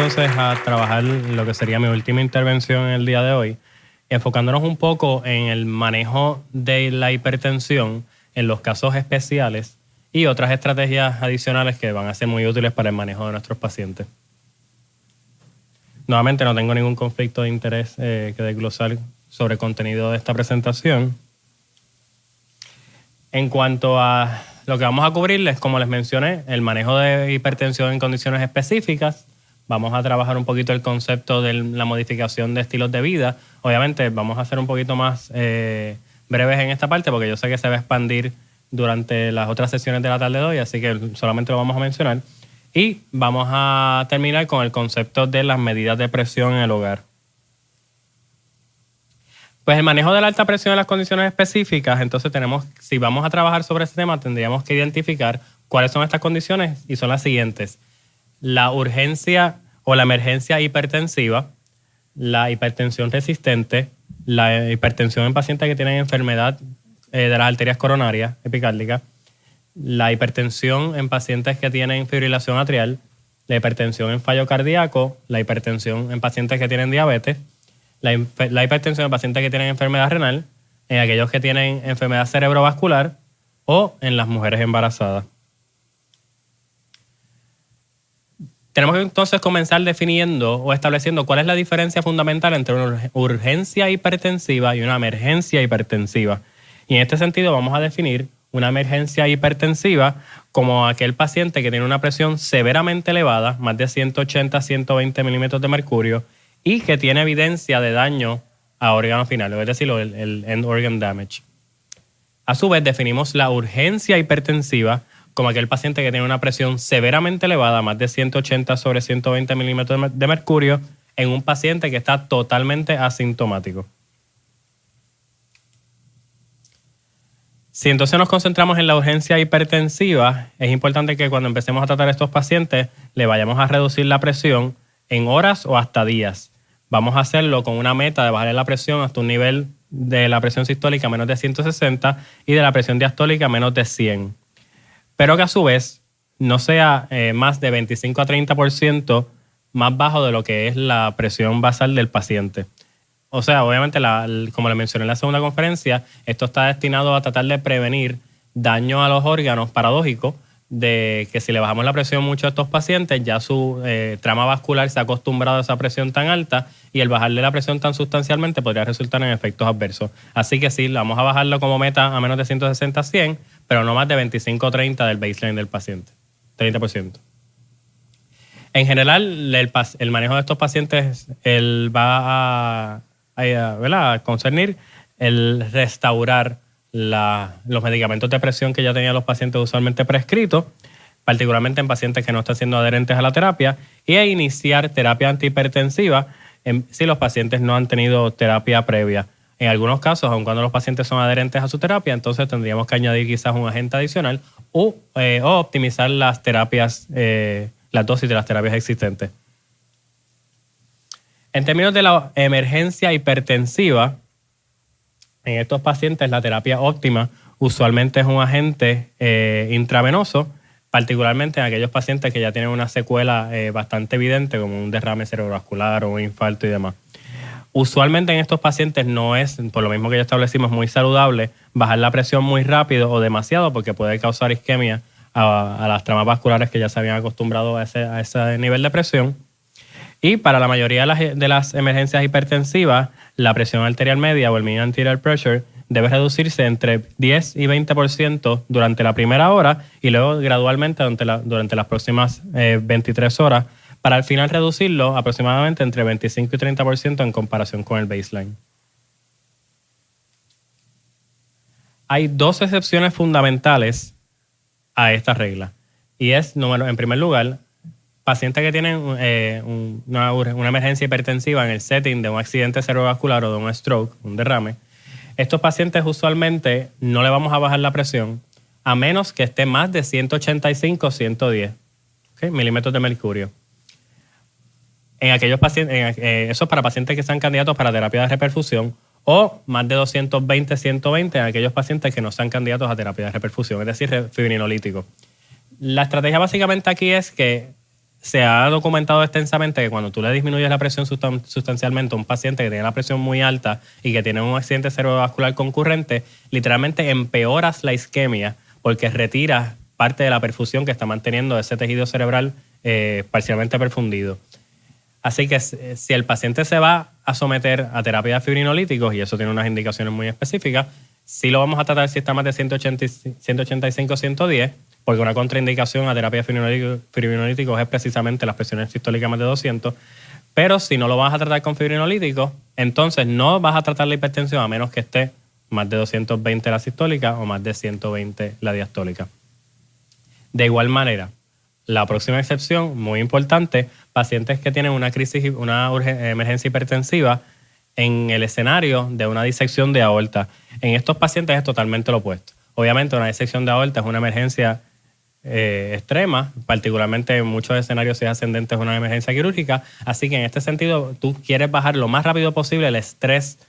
entonces a trabajar lo que sería mi última intervención en el día de hoy, enfocándonos un poco en el manejo de la hipertensión en los casos especiales y otras estrategias adicionales que van a ser muy útiles para el manejo de nuestros pacientes. Nuevamente no tengo ningún conflicto de interés que desglosar sobre el contenido de esta presentación. En cuanto a lo que vamos a cubrirles, como les mencioné, el manejo de hipertensión en condiciones específicas. Vamos a trabajar un poquito el concepto de la modificación de estilos de vida. Obviamente vamos a ser un poquito más breves en esta parte porque yo sé que se va a expandir durante las otras sesiones de la tarde de hoy, así que solamente lo vamos a mencionar. Y vamos a terminar con el concepto de las medidas de presión en el hogar. Pues el manejo de la alta presión en las condiciones específicas, entonces si vamos a trabajar sobre ese tema, tendríamos que identificar cuáles son estas condiciones y son las siguientes. La urgencia o la emergencia hipertensiva, la hipertensión resistente, la hipertensión en pacientes que tienen enfermedad de las arterias coronarias epicárdicas, la hipertensión en pacientes que tienen fibrilación atrial, la hipertensión en fallo cardíaco, la hipertensión en pacientes que tienen diabetes, la hipertensión en pacientes que tienen enfermedad renal, en aquellos que tienen enfermedad cerebrovascular o en las mujeres embarazadas. Tenemos que entonces comenzar definiendo o estableciendo cuál es la diferencia fundamental entre una urgencia hipertensiva y una emergencia hipertensiva. Y en este sentido vamos a definir una emergencia hipertensiva como aquel paciente que tiene una presión severamente elevada, más de 180 a 120 milímetros de mercurio, y que tiene evidencia de daño a órgano final, es decir, el end organ damage. A su vez, definimos la urgencia hipertensiva como aquel paciente que tiene una presión severamente elevada, más de 180 sobre 120 milímetros de mercurio, en un paciente que está totalmente asintomático. Si entonces nos concentramos en la urgencia hipertensiva, es importante que cuando empecemos a tratar a estos pacientes le vayamos a reducir la presión en horas o hasta días. Vamos a hacerlo con una meta de bajar la presión hasta un nivel de la presión sistólica menos de 160 y de la presión diastólica menos de 100. Pero que a su vez no sea más de 25 a 30% más bajo de lo que es la presión basal del paciente. O sea, obviamente, como le mencioné en la segunda conferencia, esto está destinado a tratar de prevenir daño a los órganos paradójicos, de que si le bajamos la presión mucho a estos pacientes, ya su trama vascular se ha acostumbrado a esa presión tan alta y el bajarle la presión tan sustancialmente podría resultar en efectos adversos. Así que sí, vamos a bajarlo como meta a menos de 160 a 100, pero no más de 25 o 30 del baseline del paciente, 30%. En general, el manejo de estos pacientes va a concernir el restaurar los medicamentos de presión que ya tenían los pacientes usualmente prescritos, particularmente en pacientes que no están siendo adherentes a la terapia, y a iniciar terapia antihipertensiva si los pacientes no han tenido terapia previa. En algunos casos, aun cuando los pacientes son adherentes a su terapia, entonces tendríamos que añadir quizás un agente adicional o optimizar las terapias, las dosis de las terapias existentes. En términos de la emergencia hipertensiva, en estos pacientes la terapia óptima usualmente es un agente intravenoso, particularmente en aquellos pacientes que ya tienen una secuela bastante evidente como un derrame cerebrovascular o un infarto y demás. Usualmente en estos pacientes no es, por lo mismo que ya establecimos, muy saludable bajar la presión muy rápido o demasiado porque puede causar isquemia a las tramas vasculares que ya se habían acostumbrado a ese nivel de presión. Y para la mayoría de las emergencias hipertensivas, la presión arterial media o el mean arterial pressure debe reducirse entre 10 y 20% durante la primera hora y luego gradualmente durante las próximas 23 horas para al final reducirlo aproximadamente entre 25 y 30% en comparación con el baseline. Hay dos excepciones fundamentales a esta regla y es, en primer lugar, pacientes que tienen una emergencia hipertensiva en el setting de un accidente cerebrovascular o de un stroke, un derrame, estos pacientes usualmente no le vamos a bajar la presión a menos que esté más de 185 o 110 milímetros de mercurio. En aquellos pacientes, eso es para pacientes que sean candidatos para terapia de reperfusión o más de 220, 120 en aquellos pacientes que no sean candidatos a terapia de reperfusión, es decir, fibrinolítico. La estrategia básicamente aquí es que se ha documentado extensamente que cuando tú le disminuyes la presión sustancialmente a un paciente que tiene la presión muy alta y que tiene un accidente cerebrovascular concurrente, literalmente empeoras la isquemia porque retiras parte de la perfusión que está manteniendo ese tejido cerebral parcialmente perfundido. Así que si el paciente se va a someter a terapia de fibrinolíticos, y eso tiene unas indicaciones muy específicas, sí lo vamos a tratar si está más de 185-110, porque una contraindicación a terapia de fibrinolíticos es precisamente las presiones sistólicas más de 200. Pero si no lo vas a tratar con fibrinolíticos, entonces no vas a tratar la hipertensión a menos que esté más de 220 la sistólica o más de 120 la diastólica. De igual manera, la próxima excepción, muy importante, pacientes que tienen una crisis, una emergencia hipertensiva en el escenario de una disección de aorta. En estos pacientes es totalmente lo opuesto. Obviamente una disección de aorta es una emergencia extrema, particularmente en muchos escenarios si es ascendente es una emergencia quirúrgica, así que en este sentido tú quieres bajar lo más rápido posible el estrés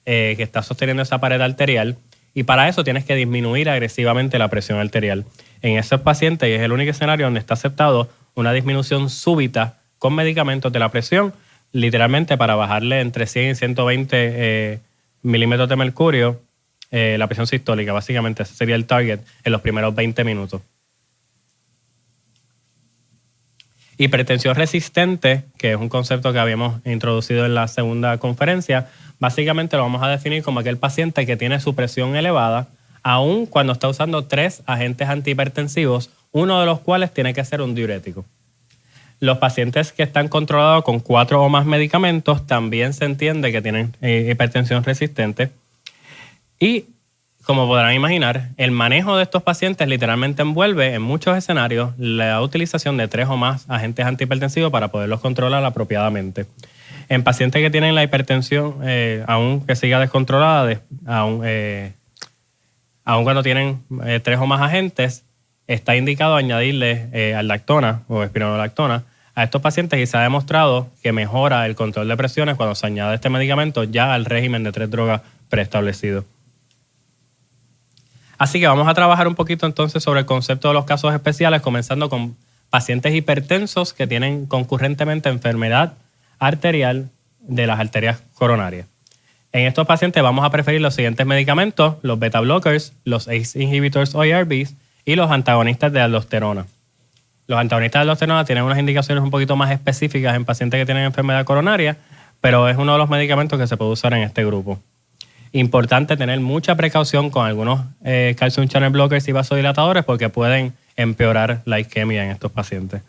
que está sosteniendo esa pared arterial y para eso tienes que disminuir agresivamente la presión arterial. En esos pacientes, y es el único escenario donde está aceptado una disminución súbita con medicamentos de la presión, literalmente para bajarle entre 100 y 120 milímetros de mercurio la presión sistólica, básicamente ese sería el target en los primeros 20 minutos. Hipertensión resistente, que es un concepto que habíamos introducido en la segunda conferencia, básicamente lo vamos a definir como aquel paciente que tiene su presión elevada, aun cuando está usando 3 agentes antihipertensivos, uno de los cuales tiene que ser un diurético. Los pacientes que están controlados con 4 o más medicamentos también se entiende que tienen hipertensión resistente. Y como podrán imaginar, el manejo de estos pacientes literalmente envuelve en muchos escenarios la utilización de 3 o más agentes antihipertensivos para poderlos controlar apropiadamente. En pacientes que tienen la hipertensión, aún que siga descontrolada, aún cuando tienen 3 o más agentes, está indicado añadirle aldactona o espironolactona a estos pacientes y se ha demostrado que mejora el control de presiones cuando se añade este medicamento ya al régimen de 3 drogas preestablecido. Así que vamos a trabajar un poquito entonces sobre el concepto de los casos especiales, comenzando con pacientes hipertensos que tienen concurrentemente enfermedad arterial de las arterias coronarias. En estos pacientes vamos a preferir los siguientes medicamentos: los beta blockers, los ACE inhibitors o ARBs y los antagonistas de aldosterona. Los antagonistas de aldosterona tienen unas indicaciones un poquito más específicas en pacientes que tienen enfermedad coronaria, pero es uno de los medicamentos que se puede usar en este grupo. Importante tener mucha precaución con algunos calcium channel blockers y vasodilatadores porque pueden empeorar la isquemia en estos pacientes.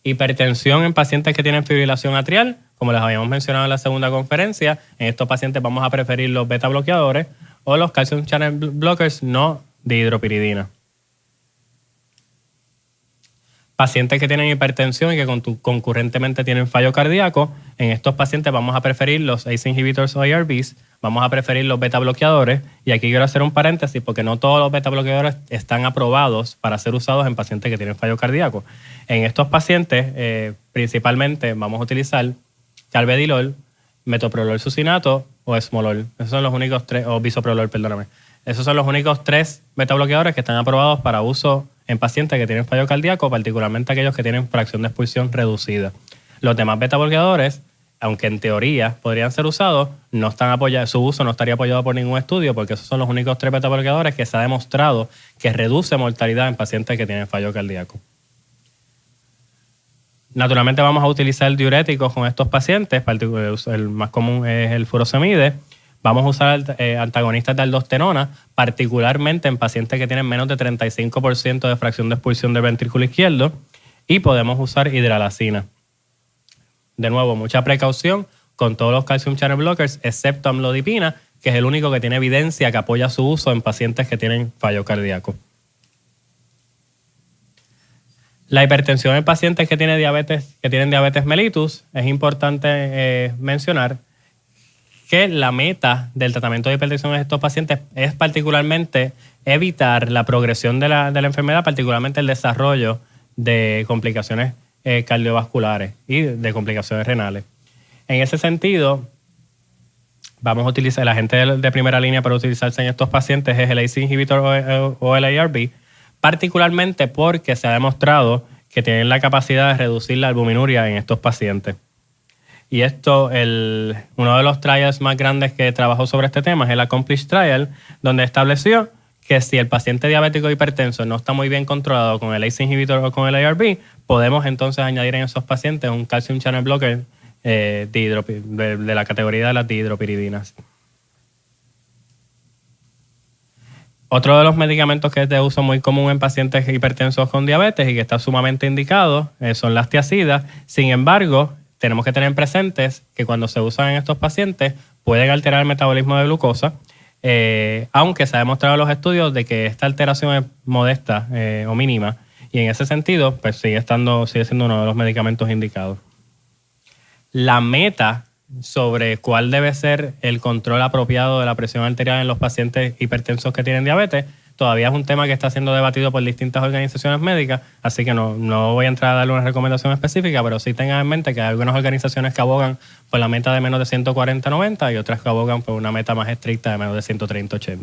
Hipertensión en pacientes que tienen fibrilación atrial, como les habíamos mencionado en la segunda conferencia, en estos pacientes vamos a preferir los beta bloqueadores o los calcium channel blockers no dihidropiridina. Pacientes que tienen hipertensión y que concurrentemente tienen fallo cardíaco, en estos pacientes vamos a preferir los ACE inhibitors o ARBs, vamos a preferir los beta bloqueadores, y aquí quiero hacer un paréntesis porque no todos los beta bloqueadores están aprobados para ser usados en pacientes que tienen fallo cardíaco. En estos pacientes, principalmente vamos a utilizar carvedilol, metoprolol succinato o esmolol. Esos son los únicos 3, o bisoprolol, perdóname. Esos son los únicos 3 beta bloqueadores que están aprobados para uso en pacientes que tienen fallo cardíaco, particularmente aquellos que tienen fracción de expulsión reducida. Los demás beta bloqueadores, aunque en teoría podrían ser usados, no están apoyados, su uso no estaría apoyado por ningún estudio porque esos son los únicos 3 beta bloqueadores que se ha demostrado que reduce mortalidad en pacientes que tienen fallo cardíaco. Naturalmente vamos a utilizar diuréticos con estos pacientes, el más común es el furosemide. Vamos a usar antagonistas de aldosterona, particularmente en pacientes que tienen menos de 35% de fracción de expulsión del ventrículo izquierdo, y podemos usar hidralazina. De nuevo, mucha precaución con todos los calcium channel blockers, excepto amlodipina, que es el único que tiene evidencia que apoya su uso en pacientes que tienen fallo cardíaco. La hipertensión en pacientes que tienen diabetes mellitus, es importante mencionar que la meta del tratamiento de hipertensión en estos pacientes es particularmente evitar la progresión de la enfermedad, particularmente el desarrollo de complicaciones cardiovasculares y de complicaciones renales. En ese sentido, vamos a utilizar, el agente de primera línea para utilizarse en estos pacientes es el ACE inhibitor o el ARB, particularmente porque se ha demostrado que tienen la capacidad de reducir la albuminuria en estos pacientes. Y esto, uno de los trials más grandes que trabajó sobre este tema es el Accomplish Trial, donde estableció que si el paciente diabético hipertenso no está muy bien controlado con el ACE inhibitor o con el ARB, podemos entonces añadir en esos pacientes un calcium channel blocker de la categoría de las dihidropiridinas. Otro de los medicamentos que es de uso muy común en pacientes hipertensos con diabetes y que está sumamente indicado son las tiazidas. Sin embargo, tenemos que tener presentes que cuando se usan en estos pacientes pueden alterar el metabolismo de glucosa, aunque se ha demostrado en los estudios de que esta alteración es modesta o mínima, y en ese sentido pues sigue siendo uno de los medicamentos indicados. La meta sobre cuál debe ser el control apropiado de la presión arterial en los pacientes hipertensos que tienen diabetes todavía es un tema que está siendo debatido por distintas organizaciones médicas, así que no voy a entrar a darle una recomendación específica, pero sí tengan en mente que hay algunas organizaciones que abogan por la meta de menos de 140-90 y otras que abogan por una meta más estricta de menos de 130-80.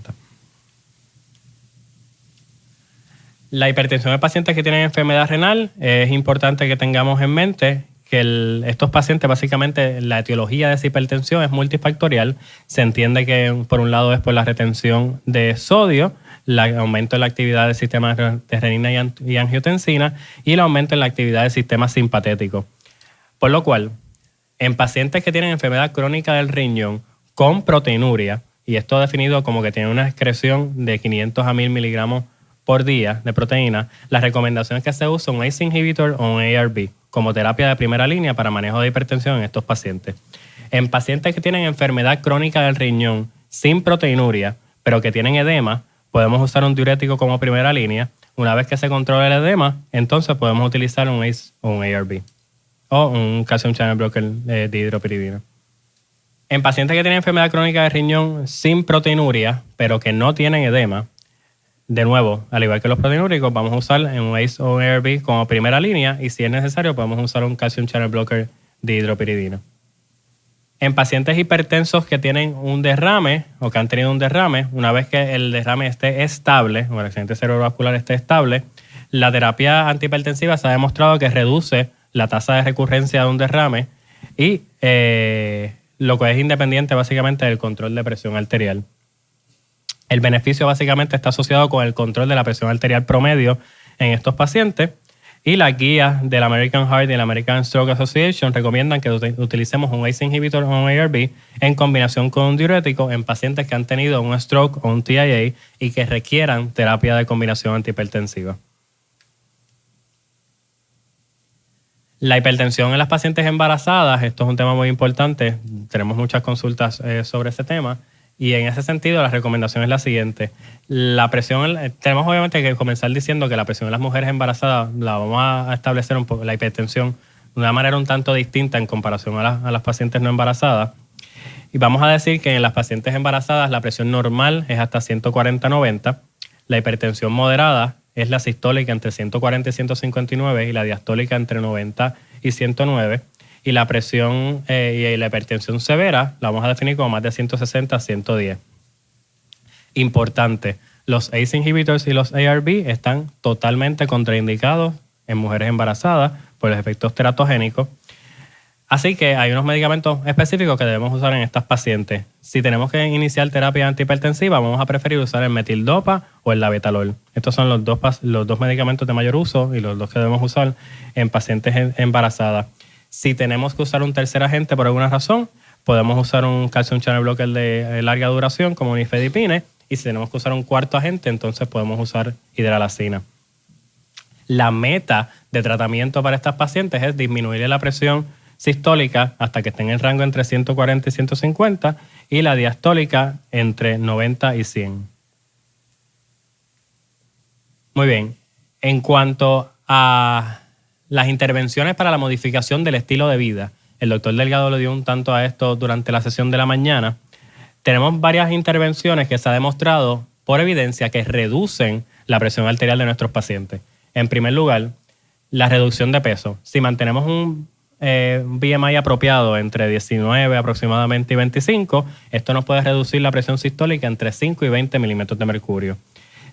La hipertensión de pacientes que tienen enfermedad renal es importante que tengamos en mente que estos pacientes, básicamente, la etiología de esa hipertensión es multifactorial. Se entiende que, por un lado, es por la retención de sodio, el aumento en la actividad del sistema de renina y angiotensina y el aumento en la actividad del sistema simpatético. Por lo cual, en pacientes que tienen enfermedad crónica del riñón con proteinuria, y esto definido como que tiene una excreción de 500 a 1000 miligramos por día de proteína, las recomendaciones que se usan un ACE inhibitor o un ARB como terapia de primera línea para manejo de hipertensión en estos pacientes. En pacientes que tienen enfermedad crónica del riñón sin proteinuria, pero que tienen edema, podemos usar un diurético como primera línea. Una vez que se controla el edema, entonces podemos utilizar un ACE o un ARB o un calcium channel blocker de dihidropiridina. En pacientes que tienen enfermedad crónica del riñón sin proteinuria, pero que no tienen edema, de nuevo, al igual que los proteinúricos, vamos a usar un ACE o un ARB como primera línea y si es necesario podemos usar un calcium channel blocker de dihidropiridina. En pacientes hipertensos que tienen un derrame o que han tenido un derrame, una vez que el derrame esté estable o el accidente cerebrovascular esté estable, la terapia antihipertensiva se ha demostrado que reduce la tasa de recurrencia de un derrame y lo que es independiente básicamente del control de presión arterial. El beneficio básicamente está asociado con el control de la presión arterial promedio en estos pacientes y las guías del American Heart y la American Stroke Association recomiendan que utilicemos un ACE inhibitor o un ARB en combinación con un diurético en pacientes que han tenido un stroke o un TIA y que requieran terapia de combinación antihipertensiva. La hipertensión en las pacientes embarazadas, esto es un tema muy importante, tenemos muchas consultas sobre ese tema. Y en ese sentido, la recomendación es la siguiente. La presión, tenemos obviamente que comenzar diciendo que la presión en las mujeres embarazadas la vamos a establecer un poco, la hipertensión, de una manera un tanto distinta en comparación a las pacientes no embarazadas. Y vamos a decir que en las pacientes embarazadas la presión normal es hasta 140-90, la hipertensión moderada es la sistólica entre 140 y 159 y la diastólica entre 90 y 109. Y la presión y la hipertensión severa la vamos a definir como más de 160 a 110. Importante, los ACE inhibitors y los ARB están totalmente contraindicados en mujeres embarazadas por los efectos teratogénicos. Así que hay unos medicamentos específicos que debemos usar en estas pacientes. Si tenemos que iniciar terapia antihipertensiva, vamos a preferir usar el metildopa o el labetalol. Estos son los dos medicamentos de mayor uso y los dos que debemos usar en pacientes embarazadas. Si tenemos que usar un tercer agente por alguna razón, podemos usar un calcium channel blocker de larga duración como nifedipine y si tenemos que usar un cuarto agente, entonces podemos usar hidralazina. La meta de tratamiento para estas pacientes es disminuir la presión sistólica hasta que esté en el rango entre 140 y 150 y la diastólica entre 90 y 100. Muy bien. En cuanto a las intervenciones para la modificación del estilo de vida, el doctor Delgado le dio un tanto a esto durante la sesión de la mañana. Tenemos varias intervenciones que se ha demostrado por evidencia que reducen la presión arterial de nuestros pacientes. En primer lugar, la reducción de peso. Si mantenemos un BMI apropiado entre 19 aproximadamente y 25, esto nos puede reducir la presión sistólica entre 5 y 20 milímetros de mercurio.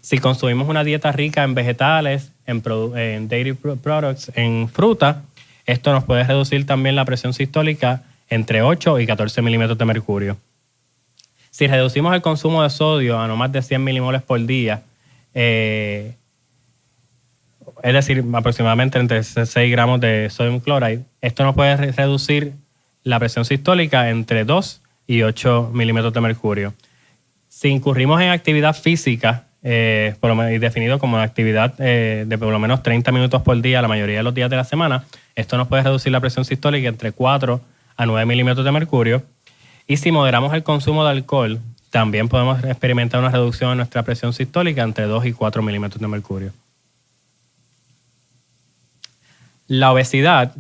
Si consumimos una dieta rica en vegetales, en dairy products, en fruta, esto nos puede reducir también la presión sistólica entre 8 y 14 milímetros de mercurio. Si reducimos el consumo de sodio a no más de 100 milimoles por día, es decir, aproximadamente entre 6 gramos de sodium chloride, esto nos puede reducir la presión sistólica entre 2 y 8 milímetros de mercurio. Si incurrimos en actividad física, definido como actividad de por lo menos 30 minutos por día la mayoría de los días de la semana, esto nos puede reducir la presión sistólica entre 4 a 9 milímetros de mercurio. Y si moderamos el consumo de alcohol, también podemos experimentar una reducción en nuestra presión sistólica entre 2 y 4 milímetros de mercurio. La obesidad,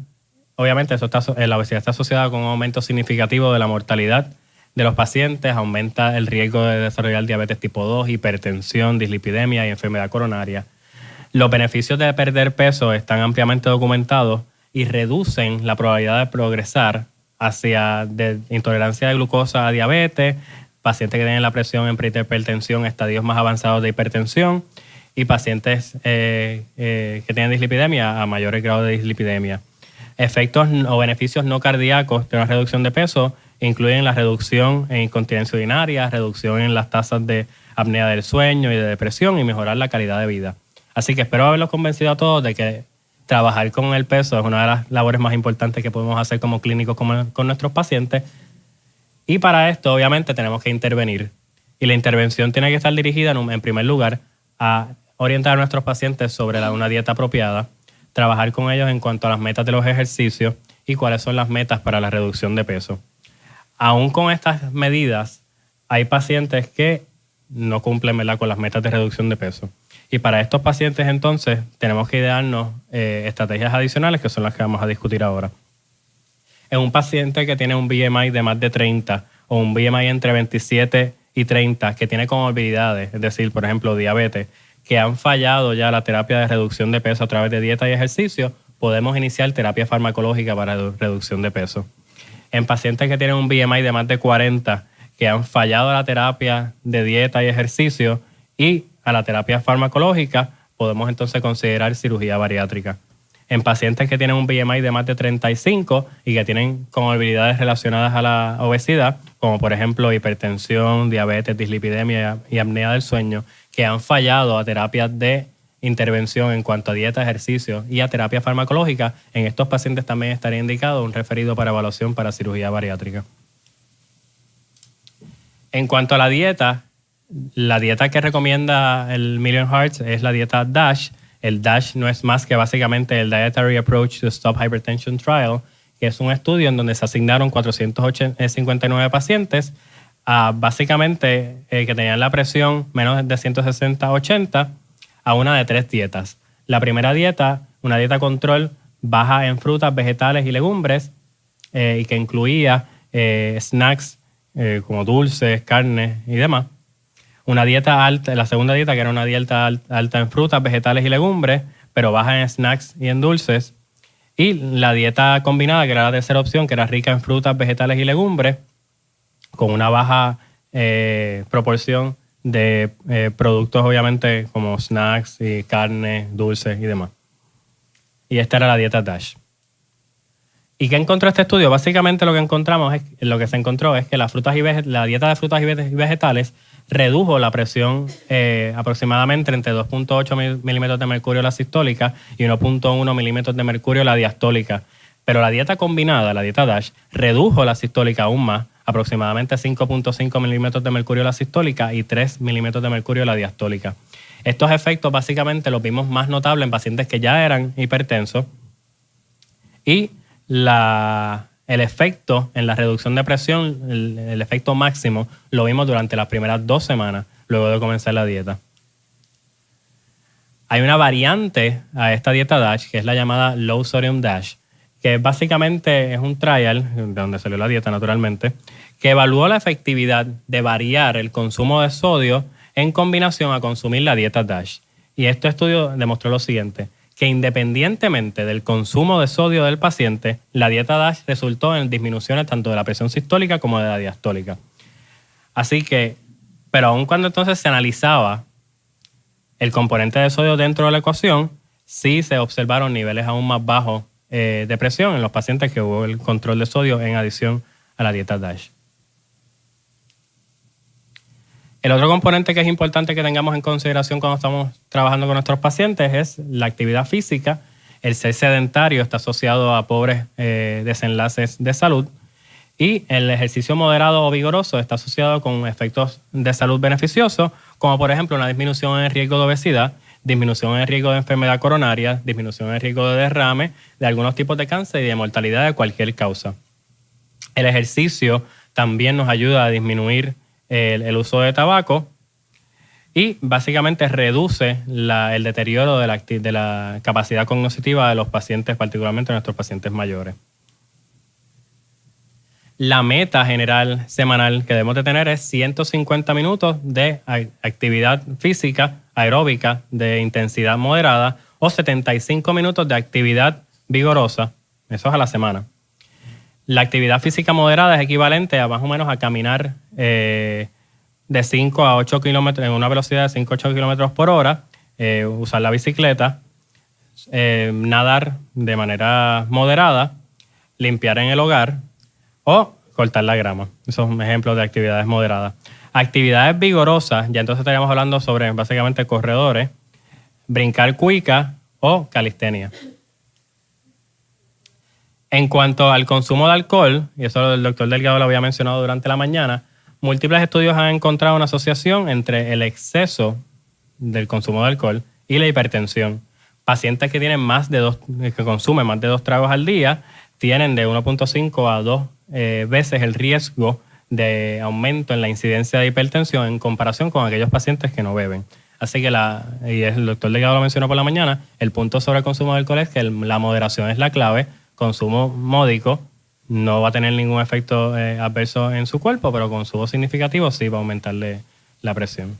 obviamente la obesidad está asociada con un aumento significativo de la mortalidad de los pacientes, aumenta el riesgo de desarrollar diabetes tipo 2, hipertensión, dislipidemia y enfermedad coronaria. Los beneficios de perder peso están ampliamente documentados y reducen la probabilidad de progresar hacia de intolerancia de glucosa a diabetes, pacientes que tienen la presión en prehipertensión, estadios más avanzados de hipertensión y pacientes que tienen dislipidemia a mayores grados de dislipidemia. Efectos o beneficios no cardíacos de una reducción de peso incluyen la reducción en incontinencia urinaria, reducción en las tasas de apnea del sueño y de depresión y mejorar la calidad de vida. Así que espero haberlos convencido a todos de que trabajar con el peso es una de las labores más importantes que podemos hacer como clínicos con nuestros pacientes. Y para esto, obviamente, tenemos que intervenir. Y la intervención tiene que estar dirigida, en primer lugar, a orientar a nuestros pacientes sobre una dieta apropiada, trabajar con ellos en cuanto a las metas de los ejercicios y cuáles son las metas para la reducción de peso. Aún con estas medidas, hay pacientes que no cumplen, ¿verdad?, con las metas de reducción de peso. Y para estos pacientes, entonces, tenemos que idearnos estrategias adicionales, que son las que vamos a discutir ahora. En un paciente que tiene un BMI de más de 30 o un BMI entre 27 y 30, que tiene comorbilidades, es decir, por ejemplo, diabetes, que han fallado ya la terapia de reducción de peso a través de dieta y ejercicio, podemos iniciar terapia farmacológica para reducción de peso. En pacientes que tienen un BMI de más de 40, que han fallado la terapia de dieta y ejercicio y a la terapia farmacológica, podemos entonces considerar cirugía bariátrica. En pacientes que tienen un BMI de más de 35 y que tienen comorbilidades relacionadas a la obesidad, como por ejemplo hipertensión, diabetes, dislipidemia y apnea del sueño, que han fallado a terapias de intervención en cuanto a dieta, ejercicio y a terapia farmacológica, en estos pacientes también estaría indicado un referido para evaluación para cirugía bariátrica. En cuanto a la dieta que recomienda el Million Hearts es la dieta DASH. El DASH no es más que básicamente el Dietary Approach to Stop Hypertension Trial, que es un estudio en donde se asignaron 459 pacientes, básicamente que tenían la presión menos de 160/80, a una de 3 dietas. La primera dieta, una dieta control baja en frutas, vegetales y legumbres, y que incluía snacks como dulces, carnes y demás. Una dieta alta, la segunda dieta, que era una dieta alta en frutas, vegetales y legumbres, pero baja en snacks y en dulces. Y la dieta combinada, que era la tercera opción, que era rica en frutas, vegetales y legumbres, con una baja proporción de productos, obviamente, como snacks y carne, dulces y demás. Y esta era la dieta DASH. ¿Y qué encontró este estudio? Básicamente lo que se encontró es que la dieta de frutas y vegetales redujo la presión aproximadamente entre 2.8 milímetros de mercurio la sistólica y 1.1 milímetros de mercurio la diastólica. Pero la dieta combinada, la dieta DASH, redujo la sistólica aún más, aproximadamente 5.5 milímetros de mercurio la sistólica y 3 milímetros de mercurio la diastólica. Estos efectos básicamente los vimos más notables en pacientes que ya eran hipertensos y el efecto en la reducción de presión, el efecto máximo, lo vimos durante las primeras 2 semanas luego de comenzar la dieta. Hay una variante a esta dieta DASH que es la llamada Low Sodium DASH, que básicamente es un trial, de donde salió la dieta naturalmente, que evaluó la efectividad de variar el consumo de sodio en combinación a consumir la dieta DASH. Y este estudio demostró lo siguiente, que independientemente del consumo de sodio del paciente, la dieta DASH resultó en disminuciones tanto de la presión sistólica como de la diastólica. Así que, pero aun cuando entonces se analizaba el componente de sodio dentro de la ecuación, sí se observaron niveles aún más bajos de presión en los pacientes que hubo el control de sodio en adición a la dieta DASH. El otro componente que es importante que tengamos en consideración cuando estamos trabajando con nuestros pacientes es la actividad física. El ser sedentario está asociado a pobres desenlaces de salud y el ejercicio moderado o vigoroso está asociado con efectos de salud beneficiosos, como por ejemplo una disminución en el riesgo de obesidad, disminución en el riesgo de enfermedad coronaria, disminución en el riesgo de derrame, de algunos tipos de cáncer y de mortalidad de cualquier causa. El ejercicio también nos ayuda a disminuir el uso de tabaco y básicamente reduce el deterioro de la capacidad cognitiva de los pacientes, particularmente nuestros pacientes mayores. La meta general semanal que debemos de tener es 150 minutos de actividad física aeróbica de intensidad moderada o 75 minutos de actividad vigorosa, eso es a la semana. La actividad física moderada es equivalente a más o menos a caminar de 5 a 8 kilómetros en una velocidad de 5 a 8 kilómetros por hora, usar la bicicleta, nadar de manera moderada, limpiar en el hogar o cortar la grama. Esos son ejemplos de actividades moderadas. Actividades vigorosas, ya entonces estaríamos hablando sobre básicamente corredores, brincar cuica o calistenia. En cuanto al consumo de alcohol, y eso el doctor Delgado lo había mencionado durante la mañana, múltiples estudios han encontrado una asociación entre el exceso del consumo de alcohol y la hipertensión. Pacientes que tienen que consumen más de 2 tragos al día tienen de 1.5 a 2 veces el riesgo de aumento en la incidencia de hipertensión en comparación con aquellos pacientes que no beben. Así que, y el doctor Delgado lo mencionó por la mañana, el punto sobre el consumo de alcohol es que la moderación es la clave. Consumo módico no va a tener ningún efecto adverso en su cuerpo, pero consumo significativo sí va a aumentarle la presión.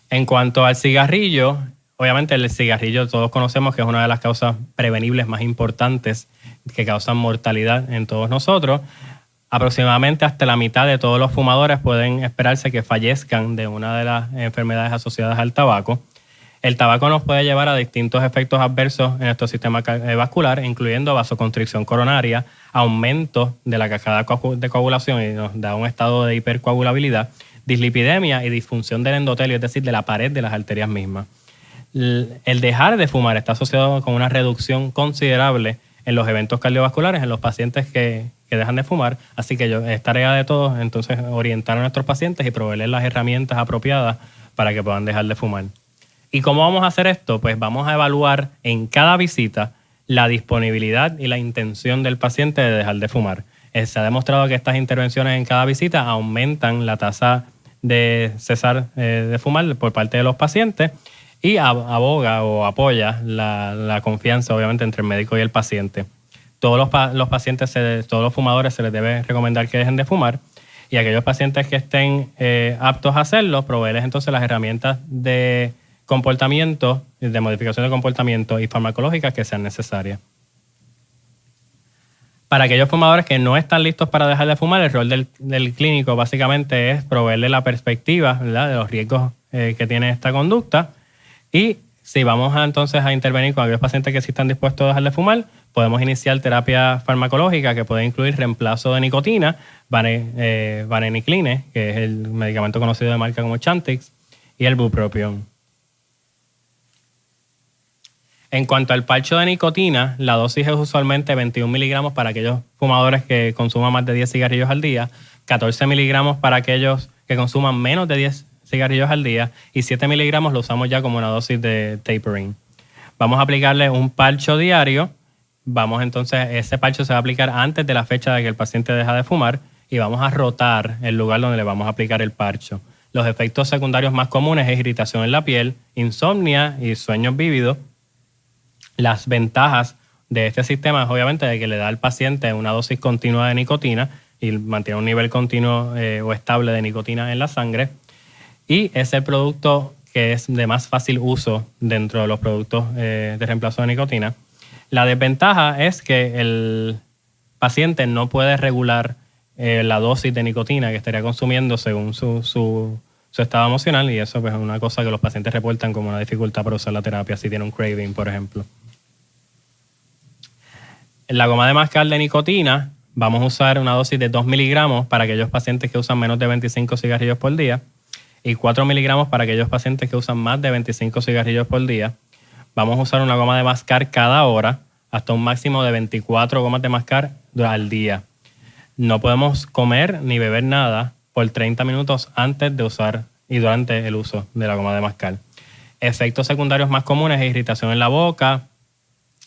En cuanto al cigarrillo, obviamente el cigarrillo todos conocemos que es una de las causas prevenibles más importantes que causan mortalidad en todos nosotros. Aproximadamente hasta la mitad de todos los fumadores pueden esperarse que fallezcan de una de las enfermedades asociadas al tabaco. El tabaco nos puede llevar a distintos efectos adversos en nuestro sistema vascular, incluyendo vasoconstricción coronaria, aumento de la cascada de coagulación y nos da un estado de hipercoagulabilidad, dislipidemia y disfunción del endotelio, es decir, de la pared de las arterias mismas. El dejar de fumar está asociado con una reducción considerable en los eventos cardiovasculares en los pacientes que dejan de fumar, así que es tarea de todos entonces orientar a nuestros pacientes y proveerles las herramientas apropiadas para que puedan dejar de fumar. ¿Y cómo vamos a hacer esto? Pues vamos a evaluar en cada visita la disponibilidad y la intención del paciente de dejar de fumar. Se ha demostrado que estas intervenciones en cada visita aumentan la tasa de cesar de fumar por parte de los pacientes y aboga o apoya la confianza, obviamente, entre el médico y el paciente. Todos los pacientes, todos los fumadores se les debe recomendar que dejen de fumar y aquellos pacientes que estén aptos a hacerlo, proveerles entonces las herramientas de comportamiento, de modificación de comportamiento y farmacológicas que sean necesarias. Para aquellos fumadores que no están listos para dejar de fumar, el rol del clínico básicamente es proveerle la perspectiva, ¿verdad?, de los riesgos que tiene esta conducta. Y si vamos entonces a intervenir con aquellos pacientes que sí están dispuestos a dejar de fumar, podemos iniciar terapia farmacológica que puede incluir reemplazo de nicotina, varenicline, que es el medicamento conocido de marca como Chantix, y el bupropión. En cuanto al parcho de nicotina, la dosis es usualmente 21 miligramos para aquellos fumadores que consuman más de 10 cigarrillos al día, 14 miligramos para aquellos que consuman menos de 10 cigarrillos al día y 7 miligramos lo usamos ya como una dosis de tapering. Vamos a aplicarle un parcho diario. Ese parcho se va a aplicar antes de la fecha de que el paciente deja de fumar y vamos a rotar el lugar donde le vamos a aplicar el parcho. Los efectos secundarios más comunes es irritación en la piel, insomnia y sueños vívidos. Las ventajas de este sistema es obviamente de que le da al paciente una dosis continua de nicotina y mantiene un nivel continuo o estable de nicotina en la sangre. Y es el producto que es de más fácil uso dentro de los productos de reemplazo de nicotina. La desventaja es que el paciente no puede regular la dosis de nicotina que estaría consumiendo según su su estado emocional, y eso pues, es una cosa que los pacientes reportan como una dificultad para usar la terapia si tiene un craving, por ejemplo. En la goma de mascar de nicotina vamos a usar una dosis de 2 miligramos para aquellos pacientes que usan menos de 25 cigarrillos por día y 4 miligramos para aquellos pacientes que usan más de 25 cigarrillos por día. Vamos a usar una goma de mascar cada hora hasta un máximo de 24 gomas de mascar al día. No podemos comer ni beber nada por 30 minutos antes de usar y durante el uso de la goma de mascar. Efectos secundarios más comunes: irritación en la boca,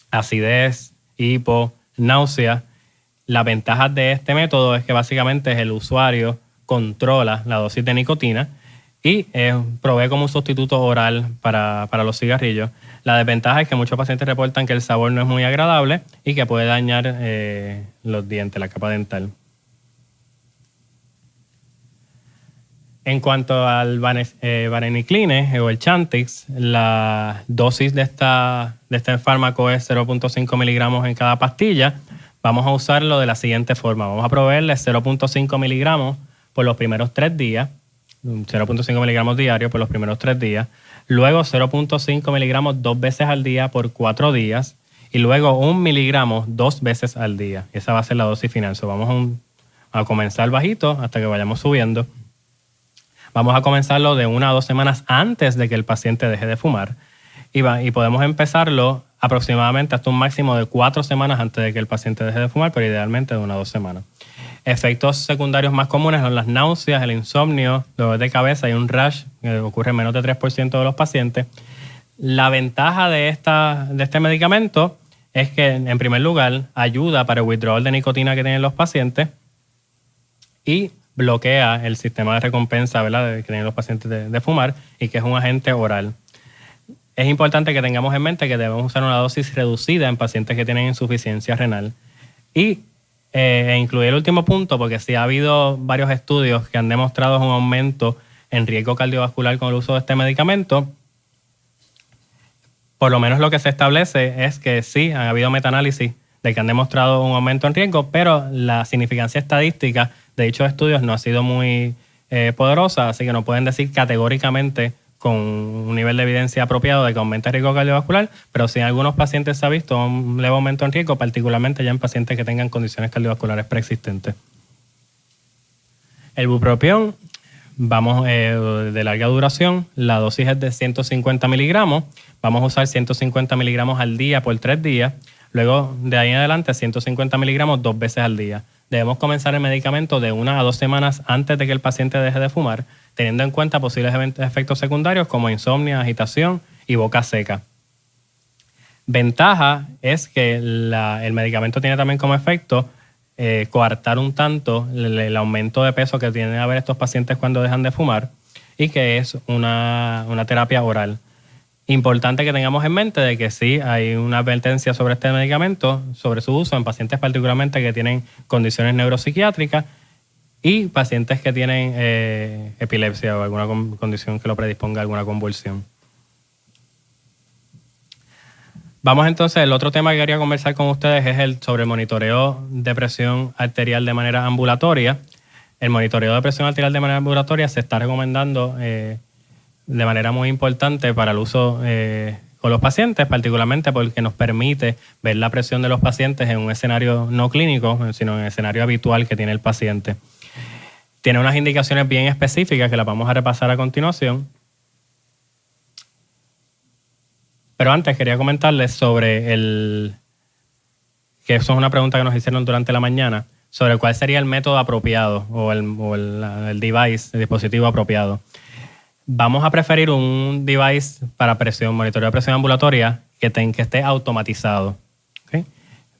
acidez, hipo, náusea. La ventaja de este método es que básicamente el usuario controla la dosis de nicotina y provee como un sustituto oral para los cigarrillos. La desventaja es que muchos pacientes reportan que el sabor no es muy agradable y que puede dañar los dientes, la capa dental. En cuanto al varenicline o el Chantix, la dosis de este fármaco es 0.5 miligramos en cada pastilla. Vamos a usarlo de la siguiente forma. Vamos a proveerle 0.5 miligramos por los primeros 3 días, 0.5 miligramos diarios por los primeros 3 días, luego 0.5 miligramos 2 veces al día por 4 días y luego 1 miligramo 2 veces al día. Esa va a ser la dosis final. Vamos a comenzar bajito hasta que vayamos subiendo. Vamos a comenzarlo de 1 a 2 semanas antes de que el paciente deje de fumar y podemos empezarlo aproximadamente hasta un máximo de 4 semanas antes de que el paciente deje de fumar, pero idealmente de 1 a 2 semanas. Efectos secundarios más comunes son las náuseas, el insomnio, dolor de cabeza y un rash que ocurre en menos de 3% de los pacientes. La ventaja de este medicamento es que, en primer lugar, ayuda para el withdrawal de nicotina que tienen los pacientes y bloquea el sistema de recompensa, ¿verdad?, que tienen los pacientes de fumar, y que es un agente oral. Es importante que tengamos en mente que debemos usar una dosis reducida en pacientes que tienen insuficiencia renal. Y incluir el último punto, porque sí ha habido varios estudios que han demostrado un aumento en riesgo cardiovascular con el uso de este medicamento. Por lo menos lo que se establece es que sí, han habido metaanálisis de que han demostrado un aumento en riesgo, pero la significancia estadística de dichos estudios no ha sido muy poderosa, así que no pueden decir categóricamente con un nivel de evidencia apropiado de que aumenta el riesgo cardiovascular, pero sí en algunos pacientes se ha visto un leve aumento en riesgo, particularmente ya en pacientes que tengan condiciones cardiovasculares preexistentes. El bupropión, vamos de larga duración, la dosis es de 150 miligramos, vamos a usar 150 miligramos al día por 3 días, luego de ahí en adelante 150 miligramos 2 veces al día. Debemos comenzar el medicamento de 1 a 2 semanas antes de que el paciente deje de fumar, teniendo en cuenta posibles efectos secundarios como insomnio, agitación y boca seca. Ventaja es que el medicamento tiene también como efecto coartar un tanto el aumento de peso que tienen a ver estos pacientes cuando dejan de fumar, y que es una terapia oral. Importante que tengamos en mente de que sí hay una advertencia sobre este medicamento, sobre su uso en pacientes particularmente que tienen condiciones neuropsiquiátricas y pacientes que tienen epilepsia o alguna condición que lo predisponga a alguna convulsión. Vamos entonces, el otro tema que quería conversar con ustedes es sobre el monitoreo de presión arterial de manera ambulatoria. El monitoreo de presión arterial de manera ambulatoria se está recomendando de manera muy importante para el uso con los pacientes, particularmente porque nos permite ver la presión de los pacientes en un escenario no clínico, sino en el escenario habitual que tiene el paciente. Tiene unas indicaciones bien específicas que las vamos a repasar a continuación. Pero antes quería comentarles sobre que eso es una pregunta que nos hicieron durante la mañana, sobre cuál sería el método apropiado o el device, el dispositivo apropiado. Vamos a preferir un device para monitoreo de presión ambulatoria que esté automatizado. ¿Okay?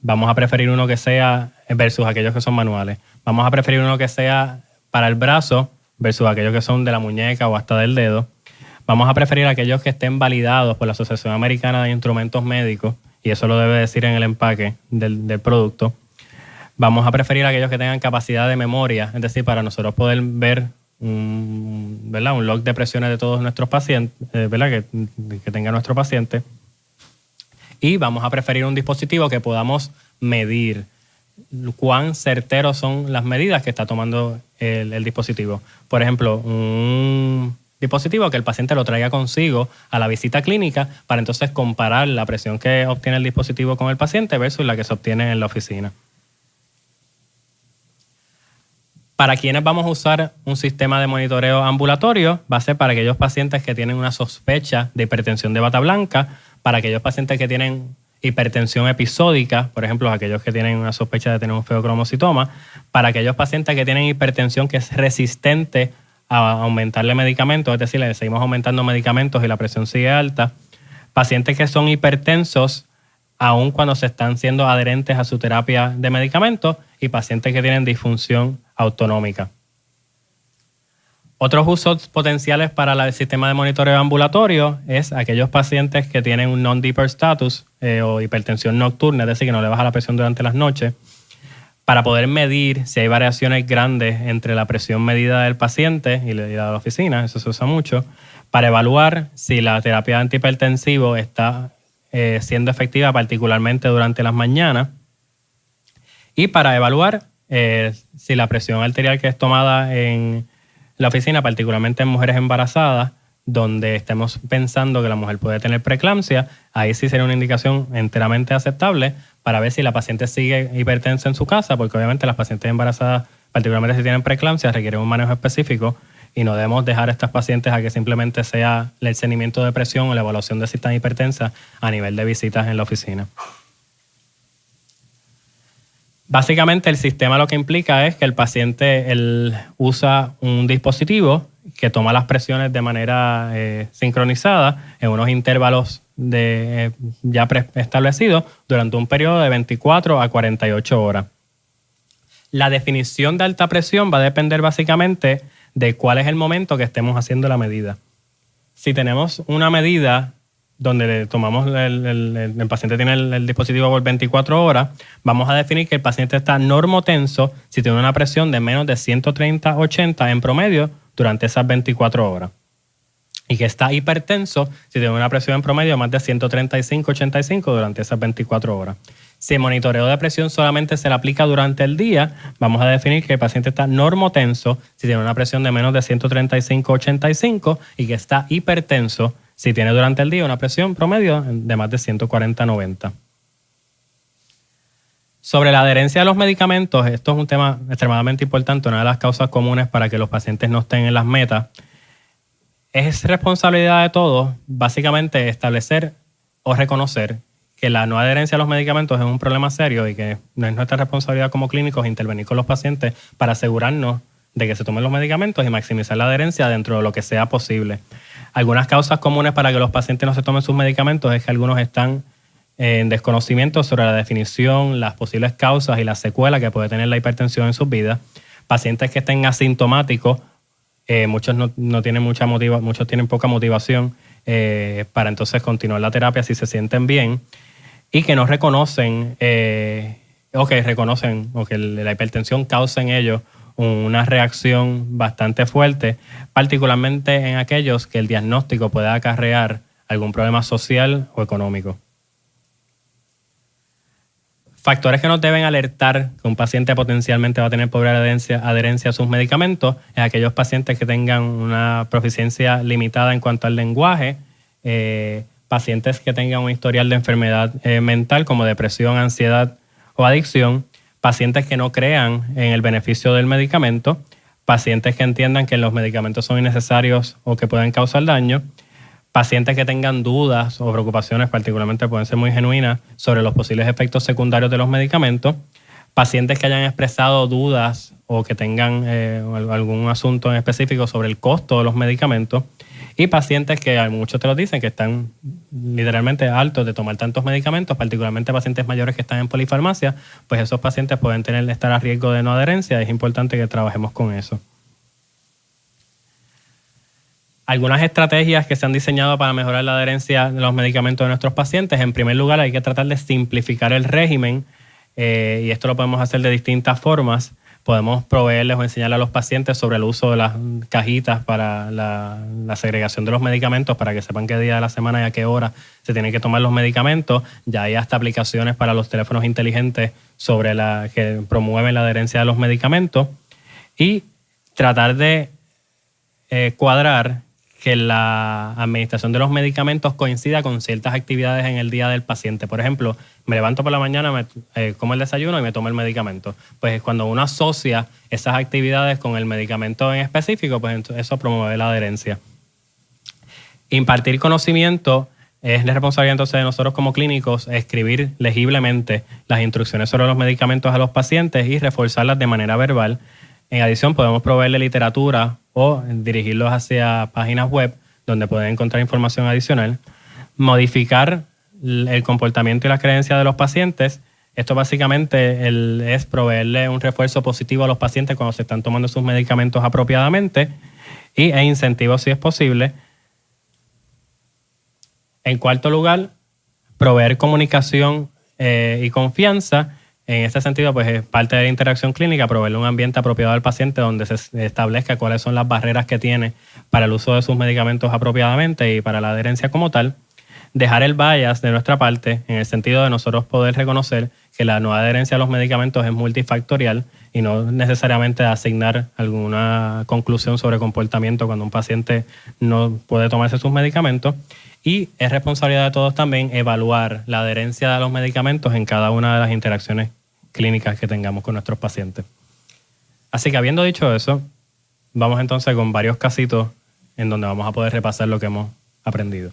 Vamos a preferir uno que sea versus aquellos que son manuales. Vamos a preferir uno que sea para el brazo versus aquellos que son de la muñeca o hasta del dedo. Vamos a preferir aquellos que estén validados por la Asociación Americana de Instrumentos Médicos, y eso lo debe decir en el empaque del producto. Vamos a preferir aquellos que tengan capacidad de memoria, es decir, para nosotros poder ver un log de presiones de todos nuestros pacientes, ¿verdad? Que tenga nuestro paciente. Y vamos a preferir un dispositivo que podamos medir cuán certeros son las medidas que está tomando el dispositivo. Por ejemplo, un dispositivo que el paciente lo traiga consigo a la visita clínica para entonces comparar la presión que obtiene el dispositivo con el paciente versus la que se obtiene en la oficina. Para quienes vamos a usar un sistema de monitoreo ambulatorio, va a ser para aquellos pacientes que tienen una sospecha de hipertensión de bata blanca, para aquellos pacientes que tienen hipertensión episódica, por ejemplo, aquellos que tienen una sospecha de tener un feocromocitoma, para aquellos pacientes que tienen hipertensión que es resistente a aumentarle medicamentos, es decir, le seguimos aumentando medicamentos y la presión sigue alta, pacientes que son hipertensos aun cuando se están siendo adherentes a su terapia de medicamentos y pacientes que tienen disfunción autonómica. Otros usos potenciales para el sistema de monitoreo ambulatorio es aquellos pacientes que tienen un non-deeper status o hipertensión nocturna, es decir, que no le baja la presión durante las noches, para poder medir si hay variaciones grandes entre la presión medida del paciente y la de la oficina, eso se usa mucho, para evaluar si la terapia antihipertensivo está siendo efectiva particularmente durante las mañanas y para evaluar si la presión arterial que es tomada en la oficina, particularmente en mujeres embarazadas, donde estemos pensando que la mujer puede tener preeclampsia, ahí sí sería una indicación enteramente aceptable para ver si la paciente sigue hipertensa en su casa, porque obviamente las pacientes embarazadas, particularmente si tienen preeclampsia, requieren un manejo específico y no debemos dejar a estas pacientes a que simplemente sea el seguimiento de presión o la evaluación de si están hipertensas a nivel de visitas en la oficina. Básicamente el sistema lo que implica es que el paciente usa un dispositivo que toma las presiones de manera sincronizada en unos intervalos ya preestablecidos durante un periodo de 24 a 48 horas. La definición de alta presión va a depender básicamente de cuál es el momento que estemos haciendo la medida. Si tenemos una medida donde tomamos el paciente tiene el dispositivo por 24 horas, vamos a definir que el paciente está normotenso si tiene una presión de menos de 130/80 en promedio durante esas 24 horas. Y que está hipertenso si tiene una presión en promedio de más de 135/85 durante esas 24 horas. Si el monitoreo de presión solamente se le aplica durante el día, vamos a definir que el paciente está normotenso si tiene una presión de menos de 135/85 y que está hipertenso si tiene durante el día una presión promedio de más de 140/90. Sobre la adherencia a los medicamentos, esto es un tema extremadamente importante, una de las causas comunes para que los pacientes no estén en las metas. Es responsabilidad de todos, básicamente, establecer o reconocer que la no adherencia a los medicamentos es un problema serio y que no es nuestra responsabilidad como clínicos intervenir con los pacientes para asegurarnos de que se tomen los medicamentos y maximizar la adherencia dentro de lo que sea posible. Algunas causas comunes para que los pacientes no se tomen sus medicamentos es que algunos están en desconocimiento sobre la definición, las posibles causas y las secuelas que puede tener la hipertensión en sus vidas. Pacientes que estén asintomáticos, muchos no tienen muchos tienen poca motivación para entonces continuar la terapia si se sienten bien y que no reconocen o que la hipertensión causa en ellos una reacción bastante fuerte, particularmente en aquellos que el diagnóstico pueda acarrear algún problema social o económico. Factores que nos deben alertar que un paciente potencialmente va a tener pobre adherencia a sus medicamentos es aquellos pacientes que tengan una proficiencia limitada en cuanto al lenguaje, pacientes que tengan un historial de enfermedad mental como depresión, ansiedad o adicción, pacientes que no crean en el beneficio del medicamento, pacientes que entiendan que los medicamentos son innecesarios o que pueden causar daño, pacientes que tengan dudas o preocupaciones, particularmente pueden ser muy genuinas, sobre los posibles efectos secundarios de los medicamentos, pacientes que hayan expresado dudas o que tengan algún asunto en específico sobre el costo de los medicamentos, y pacientes que muchos te lo dicen que están literalmente hartos de tomar tantos medicamentos, particularmente pacientes mayores que están en polifarmacia, pues esos pacientes pueden estar a riesgo de no adherencia. Es importante que trabajemos con eso. Algunas estrategias que se han diseñado para mejorar la adherencia de los medicamentos de nuestros pacientes. En primer lugar, hay que tratar de simplificar el régimen y esto lo podemos hacer de distintas formas. Podemos proveerles o enseñarle a los pacientes sobre el uso de las cajitas para la segregación de los medicamentos para que sepan qué día de la semana y a qué hora se tienen que tomar los medicamentos. Ya hay hasta aplicaciones para los teléfonos inteligentes que promueven la adherencia de los medicamentos. Y tratar de cuadrar que la administración de los medicamentos coincida con ciertas actividades en el día del paciente. Por ejemplo, me levanto por la mañana, como el desayuno y me tomo el medicamento. Pues cuando uno asocia esas actividades con el medicamento en específico, pues eso promueve la adherencia. Impartir conocimiento es la responsabilidad entonces de nosotros como clínicos, escribir legiblemente las instrucciones sobre los medicamentos a los pacientes y reforzarlas de manera verbal. En adición, podemos proveerle literatura o dirigirlos hacia páginas web donde pueden encontrar información adicional. Modificar el comportamiento y las creencias de los pacientes. Esto básicamente es proveerle un refuerzo positivo a los pacientes cuando se están tomando sus medicamentos apropiadamente e incentivos si es posible. En cuarto lugar, proveer comunicación y confianza. En este sentido, pues es parte de la interacción clínica, proveerle un ambiente apropiado al paciente donde se establezca cuáles son las barreras que tiene para el uso de sus medicamentos apropiadamente y para la adherencia como tal. Dejar el bias de nuestra parte, en el sentido de nosotros poder reconocer que la no adherencia a los medicamentos es multifactorial y no necesariamente asignar alguna conclusión sobre comportamiento cuando un paciente no puede tomarse sus medicamentos. Y es responsabilidad de todos también evaluar la adherencia a los medicamentos en cada una de las interacciones clínicas que tengamos con nuestros pacientes. Así que habiendo dicho eso, vamos entonces con varios casitos en donde vamos a poder repasar lo que hemos aprendido.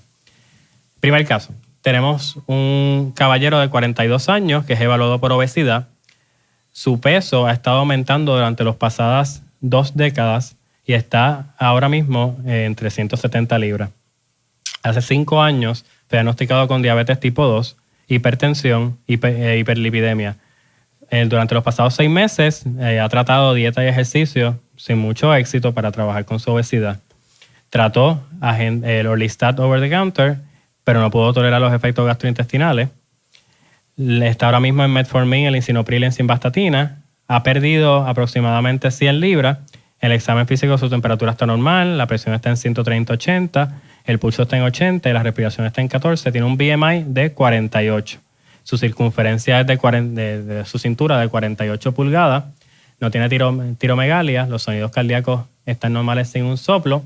Primer caso, tenemos un caballero de 42 años que es evaluado por obesidad. Su peso ha estado aumentando durante las pasadas 2 décadas y está ahora mismo en 370 libras. Hace 5 años fue diagnosticado con diabetes tipo 2, hipertensión y hiperlipidemia. Durante los pasados 6 meses ha tratado dieta y ejercicio sin mucho éxito para trabajar con su obesidad. Trató el Orlistat over the counter, pero no pudo tolerar los efectos gastrointestinales. Está ahora mismo en metformin, el lisinopril en simvastatina. Ha perdido aproximadamente 100 libras. En el examen físico su temperatura está normal, la presión está en 130/80, el pulso está en 80 y la respiración está en 14. Tiene un BMI de 48. Su circunferencia es de su cintura de 48 pulgadas. No tiene tiromegalia. Los sonidos cardíacos están normales sin un soplo.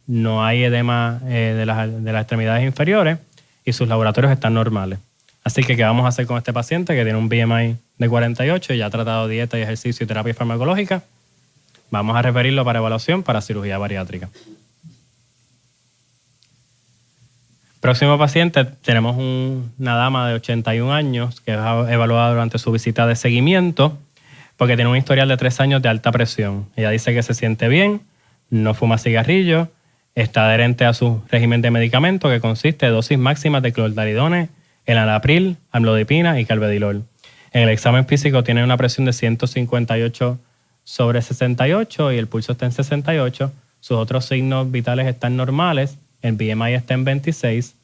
No hay edema de las extremidades inferiores y sus laboratorios están normales. Así que, ¿qué vamos a hacer con este paciente que tiene un BMI de 48 y ya ha tratado dieta y ejercicio y terapia farmacológica? Vamos a referirlo para evaluación para cirugía bariátrica. Próximo paciente, tenemos una dama de 81 años que es evaluada durante su visita de seguimiento porque tiene un historial de 3 años de alta presión. Ella dice que se siente bien, no fuma cigarrillo, está adherente a su régimen de medicamentos que consiste de dosis máximas de clordalidones, enalapril, amlodipina y carvedilol. En el examen físico tiene una presión de 158/68 y el pulso está en 68. Sus otros signos vitales están normales. El BMI está en 26.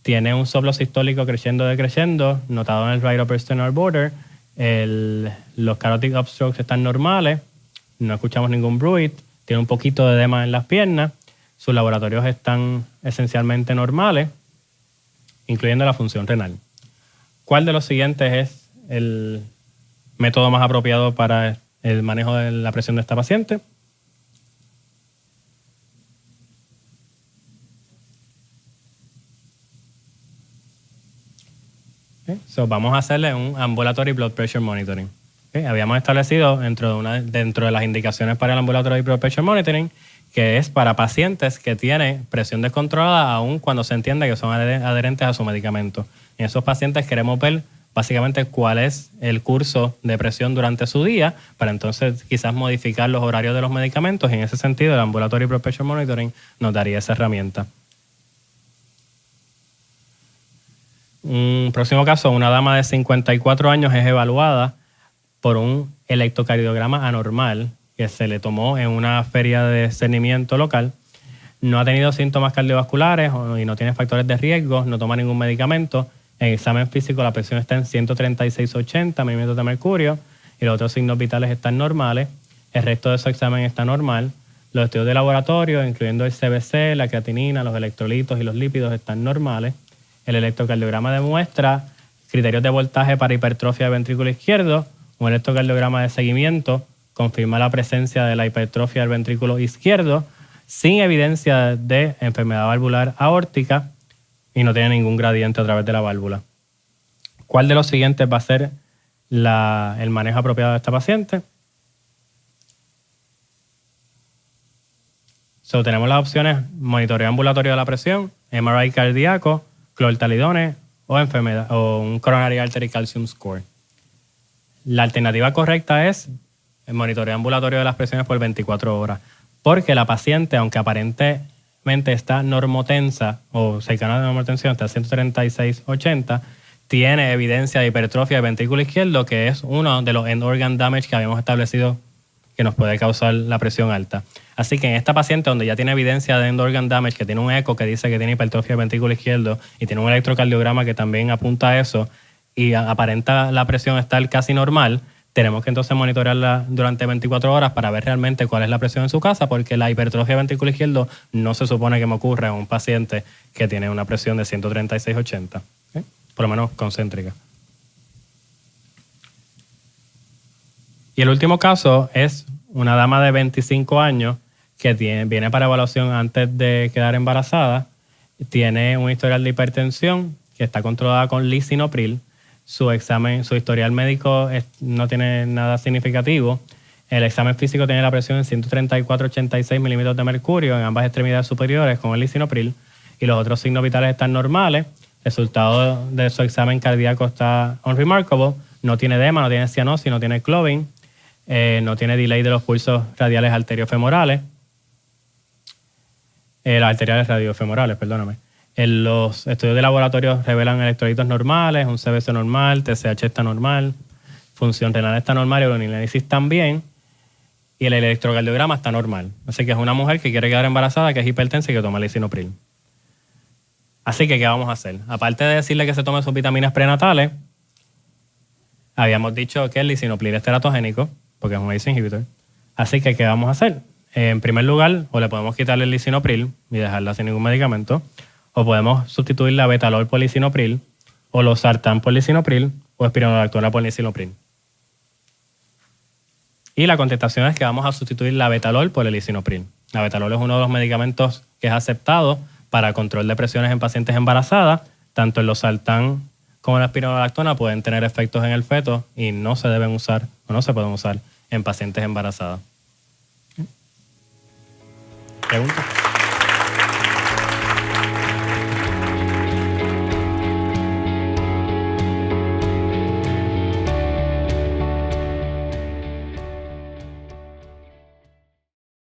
Tiene un soplo sistólico decreciendo, notado en el right upper sternal border. Los carotid upstrokes están normales. No escuchamos ningún bruit. Tiene un poquito de edema en las piernas. Sus laboratorios están esencialmente normales, incluyendo la función renal. ¿Cuál de los siguientes es el método más apropiado para el manejo de la presión de esta paciente? Vamos a hacerle un ambulatory blood pressure monitoring. Habíamos establecido dentro de las indicaciones para el ambulatory blood pressure monitoring que es para pacientes que tienen presión descontrolada aun cuando se entiende que son adherentes a su medicamento. En esos pacientes queremos ver básicamente cuál es el curso de presión durante su día para entonces quizás modificar los horarios de los medicamentos y en ese sentido el ambulatory blood pressure monitoring nos daría esa herramienta. Un próximo caso, una dama de 54 años es evaluada por un electrocardiograma anormal que se le tomó en una feria de cernimiento local. No ha tenido síntomas cardiovasculares y no tiene factores de riesgo, no toma ningún medicamento. En examen físico la presión está en 136/80 milímetros de mercurio y los otros signos vitales están normales. El resto de su examen está normal. Los estudios de laboratorio, incluyendo el CBC, la creatinina, los electrolitos y los lípidos, están normales. El electrocardiograma demuestra criterios de voltaje para hipertrofia del ventrículo izquierdo. Un electrocardiograma de seguimiento confirma la presencia de la hipertrofia del ventrículo izquierdo sin evidencia de enfermedad valvular aórtica y no tiene ningún gradiente a través de la válvula. ¿Cuál de los siguientes va a ser el manejo apropiado de esta paciente? Tenemos las opciones: monitoreo ambulatorio de la presión, MRI cardíaco, clortalidone o un coronary artery calcium score. La alternativa correcta es el monitoreo ambulatorio de las presiones por 24 horas, porque la paciente, aunque aparentemente está normotensa o cercana a la normotensión, está a 136/80, tiene evidencia de hipertrofia del ventrículo izquierdo, que es uno de los end organ damage que habíamos establecido que nos puede causar la presión alta. Así que en esta paciente donde ya tiene evidencia de end organ damage, que tiene un eco que dice que tiene hipertrofia del ventrículo izquierdo y tiene un electrocardiograma que también apunta a eso y aparenta la presión estar casi normal, tenemos que entonces monitorearla durante 24 horas para ver realmente cuál es la presión en su casa, porque la hipertrofia del ventrículo izquierdo no se supone que me ocurra en un paciente que tiene una presión de 136/80, ¿okay? Por lo menos concéntrica. Y el último caso es una dama de 25 años que viene para evaluación antes de quedar embarazada, tiene un historial de hipertensión que está controlada con lisinopril. Su historial médico no tiene nada significativo. El examen físico tiene la presión en 134/86 milímetros de mercurio en ambas extremidades superiores con el lisinopril y los otros signos vitales están normales. El resultado de su examen cardíaco está unremarkable. No tiene edema, no tiene cianosis, no tiene clubbing, no tiene delay de los pulsos radiales arteriofemorales. Las arteriales radiofemorales, perdóname. Los estudios de laboratorio revelan electrolitos normales, un CBC normal, TSH está normal, función renal está normal y urinalysis también, y el electrocardiograma está normal. Así que es una mujer que quiere quedar embarazada, que es hipertensa y que toma lisinopril. Así que, ¿qué vamos a hacer? Aparte de decirle que se tome sus vitaminas prenatales, habíamos dicho que el lisinopril es teratogénico, porque es un ACE inhibitor. Así que, ¿qué vamos a hacer? En primer lugar, o le podemos quitarle el lisinopril y dejarla sin ningún medicamento, o podemos sustituir la betalol por lisinopril, o losartán por lisinopril, o espironolactona por lisinopril. Y la contestación es que vamos a sustituir la betalol por el lisinopril. La betalol es uno de los medicamentos que es aceptado para control de presiones en pacientes embarazadas. Tanto el losartán como la espironolactona pueden tener efectos en el feto y no se deben usar o no se pueden usar en pacientes embarazadas. ¿Preguntas?